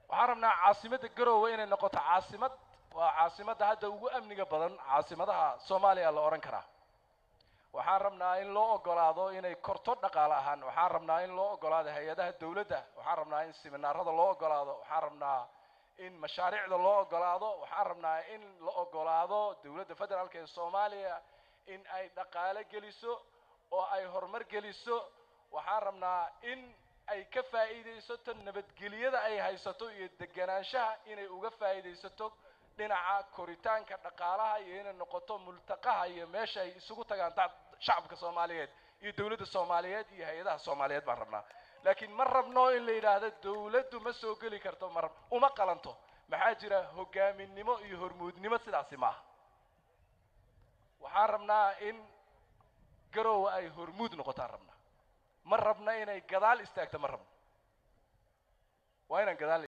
وحرمنا عاصمة الجروة إن نقطة عاصمة وعاصمة هذا هو أمنية بدن عاصمتها سوماليا اللي أورنكرا وحرمنا إن لو أقولادو إن كرتون نقالهن وحرمنا إن لو أقولاد هيدا الدولة وحرمنا إن سيمينار هذا لو أقولادو وحرمنا إن مشاريع لو أقولادو وحرمنا إن لو أقولادو دولة فدرال كالصوماليا إن أي نقالة جلسوا أو أي هرمر جلسوا وحرمنا إن أي كفائدة nabadgelyada ay haysato iyo deganaanshaha inay uga faa'iideysato dhinaca koritaanka dhaqaalaha iyo inay noqoto multaqaha iyo meesha ay isugu tagaan shacabka Soomaaliyeed iyo dawladda Soomaaliyeed iyo hay'adaha Soomaaliyeed baan rabnaa laakiin ma rabno in la yiraahdo dawladdu ma soo gali karto mar uma qalanto maxaa jira hogaaminimo iyo hormuudnimo sidaas ma waxaan rabnaa in garow ay hormuud noqotaan rabnaa ما ربنا إنه جدال استأكد ما ربنا وين جدال